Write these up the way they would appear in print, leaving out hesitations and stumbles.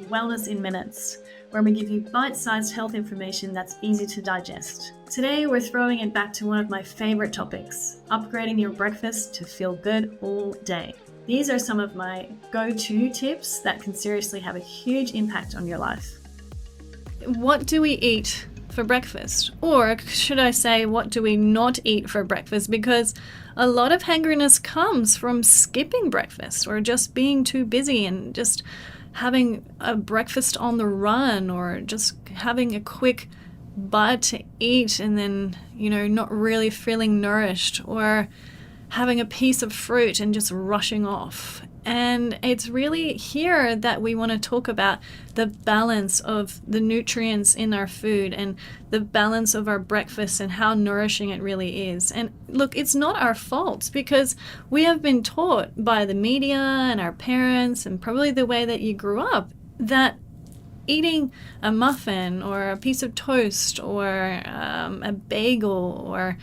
Wellness in Minutes, where we give you bite-sized health information that's easy to digest. Today, we're throwing it back to one of my favorite topics, upgrading your breakfast to feel good all day. These are some of my go-to tips that can seriously have a huge impact on your life. What do we eat for breakfast? Or should I say, what do we not eat for breakfast? Because a lot of hangriness comes from skipping breakfast or just being too busy and just having a breakfast on the run, or just having a quick bite to eat and then, not really feeling nourished, or having a piece of fruit and just rushing off. And it's really here that we want to talk about the balance of the nutrients in our food and the balance of our breakfast and how nourishing it really is. And look, it's not our fault, because we have been taught by the media and our parents and probably the way that you grew up that eating a muffin or a piece of toast or a bagel or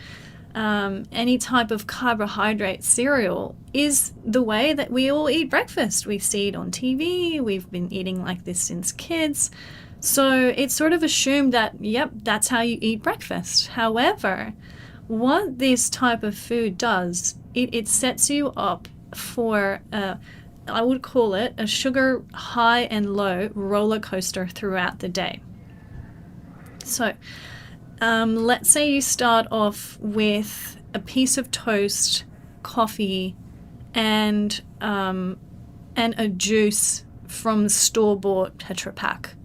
any type of carbohydrate cereal is the way that we all eat breakfast. We see it on TV. We've been eating like this since kids. So it's sort of assumed that, yep, that's how you eat breakfast. However, what this type of food does, it sets you up for, I would call it a sugar high and low roller coaster throughout the day. So let's say you start off with a piece of toast, coffee, and a juice from store-bought Tetra Pak.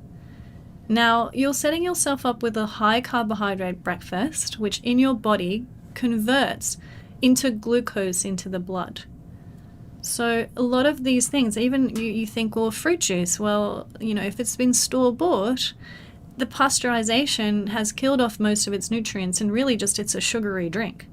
Now, you're setting yourself up with a high carbohydrate breakfast, which in your body converts into glucose into the blood. So a lot of these things, even you think, well, fruit juice, well, if it's been store-bought, the pasteurization has killed off most of its nutrients, and really just it's a sugary drink.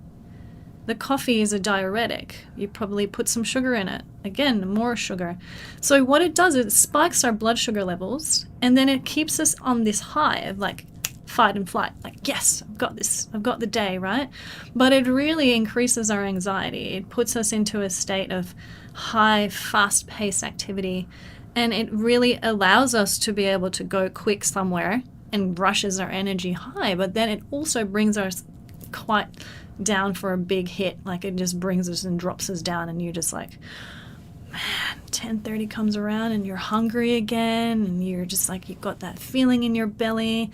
The coffee is a diuretic. You probably put some sugar in it. Again, more sugar. So what it does is it spikes our blood sugar levels, and then it keeps us on this high of like fight and flight. Like, yes, I've got this. I've got the day, right? But it really increases our anxiety. It puts us into a state of high, fast-paced activity, and it really allows us to be able to go quick somewhere and rushes our energy high, but then it also brings us quite down for a big hit. Like, it just brings us and drops us down, and you're just like, man, 10:30 comes around and you're hungry again, and you're just like, you've got that feeling in your belly,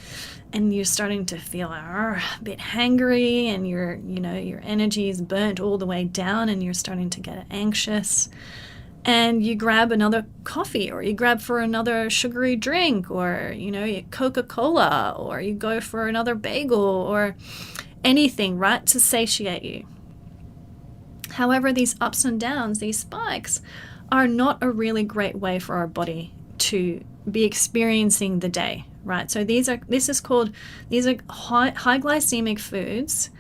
and you're starting to feel a bit hangry, and your energy is burnt all the way down, and you're starting to get anxious. And you grab another coffee, or you grab for another sugary drink, or, Coca-Cola, or you go for another bagel or anything, right, to satiate you. However, these ups and downs, these spikes, are not a really great way for our body to be experiencing the day, right? So these are high glycemic foods.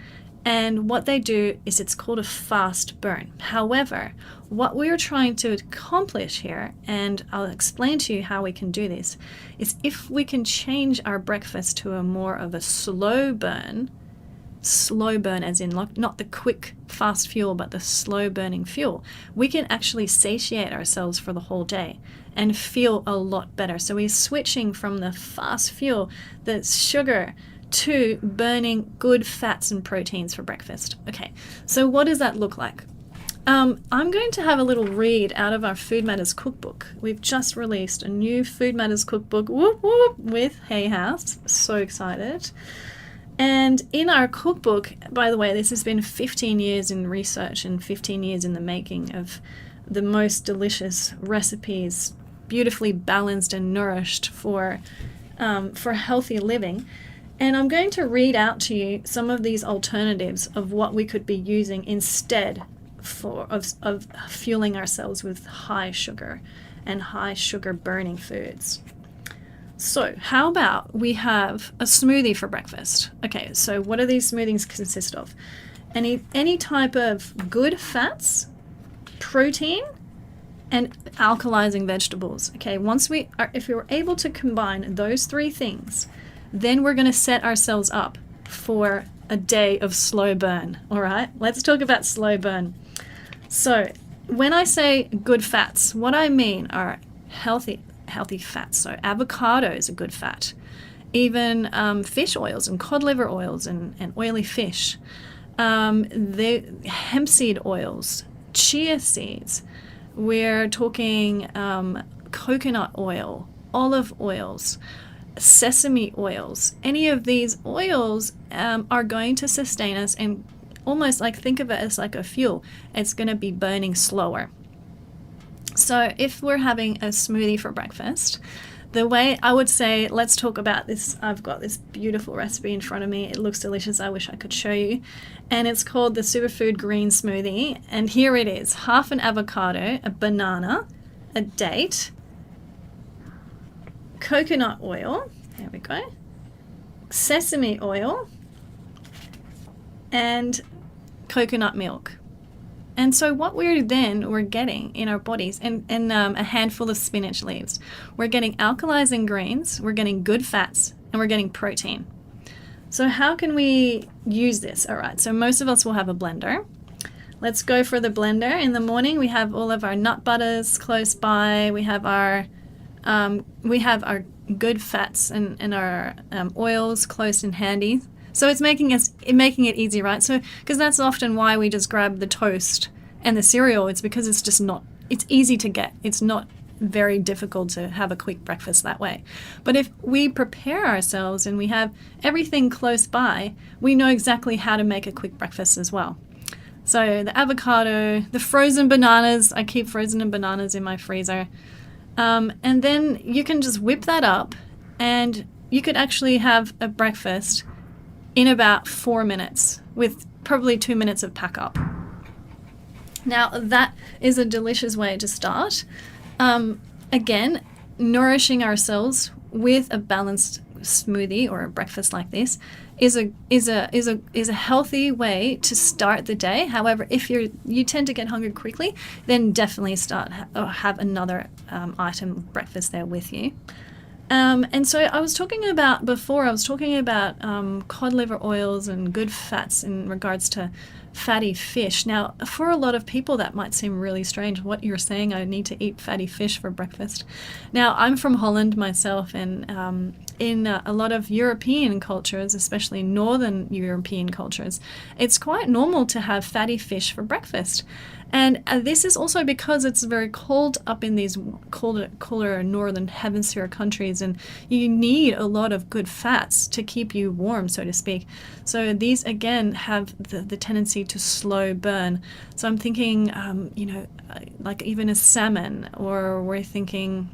And what they do is it's called a fast burn. However, what we're trying to accomplish here, and I'll explain to you how we can do this, is if we can change our breakfast to a more of a slow burn as in not the quick fast fuel, but the slow burning fuel, we can actually satiate ourselves for the whole day and feel a lot better. So we're switching from the fast fuel, the sugar, to burning good fats and proteins for breakfast. Okay, so what does that look like? I'm going to have a little read out of our Food Matters cookbook. We've just released a new Food Matters cookbook, whoop, whoop, with Hay House. So excited. And in our cookbook, by the way, this has been 15 years in research and 15 years in the making of the most delicious recipes, beautifully balanced and nourished for healthy living. And I'm going to read out to you some of these alternatives of what we could be using instead of fueling ourselves with high sugar and high sugar burning foods. So how about we have a smoothie for breakfast? Okay, so what do these smoothies consist of? Any type of good fats, protein, and alkalizing vegetables. Okay, if we were able to combine those three things, then we're going to set ourselves up for a day of slow burn. All right, let's talk about slow burn. So when I say good fats, what I mean are healthy healthy fats. So avocado is a good fat. Even fish oils and cod liver oils and oily fish. The hemp seed oils, chia seeds. We're talking coconut oil, olive oils, sesame oils. Any of these oils are going to sustain us, and almost like think of it as like a fuel. It's going to be burning slower. So if we're having a smoothie for breakfast, the way I would say, let's talk about this. I've got this beautiful recipe in front of me. It looks delicious. I wish I could show you. And it's called the Superfood Green Smoothie. And here it is: half an avocado, a banana, a date, coconut oil, there we go, sesame oil, and coconut milk. And so what we're getting in our bodies, and a handful of spinach leaves, we're getting alkalizing greens, we're getting good fats, and we're getting protein. So how can we use this? All right, so most of us will have a blender. Let's go for the blender. In the morning, we have all of our nut butters close by. We have our good fats and our oils close and handy. So it's making it easy, right? So because that's often why we just grab the toast and the cereal. It's because it's easy to get. It's not very difficult to have a quick breakfast that way. But if we prepare ourselves and we have everything close by, we know exactly how to make a quick breakfast as well. So the avocado, the frozen bananas, I keep frozen bananas in my freezer. And then you can just whip that up, and you could actually have a breakfast in about 4 minutes with probably 2 minutes of pack up. Now that is a delicious way to start. Again, nourishing ourselves with a balanced smoothie or a breakfast like this is a healthy way to start the day. However, if you tend to get hungry quickly, then definitely have another item of breakfast there with you. And so I was talking about cod liver oils and good fats in regards to fatty fish. Now, for a lot of people, that might seem really strange. What you're saying, I need to eat fatty fish for breakfast. Now, I'm from Holland myself, and in a lot of European cultures, especially Northern European cultures, it's quite normal to have fatty fish for breakfast. And this is also because it's very cold up in these cooler northern hemisphere countries, and you need a lot of good fats to keep you warm, so to speak. So these, again, have the tendency to slow burn. So I'm thinking, like even a salmon, or we're thinking,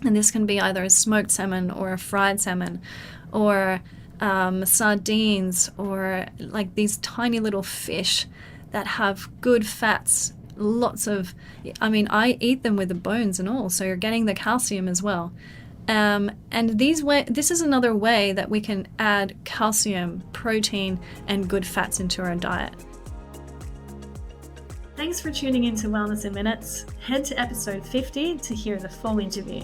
and this can be either a smoked salmon or a fried salmon, or sardines, or like these tiny little fish that have good fats, I eat them with the bones and all, so you're getting the calcium as well. And this is another way that we can add calcium, protein, and good fats into our diet. Thanks for tuning in to Wellness in Minutes. Head to episode 50 to hear the full interview.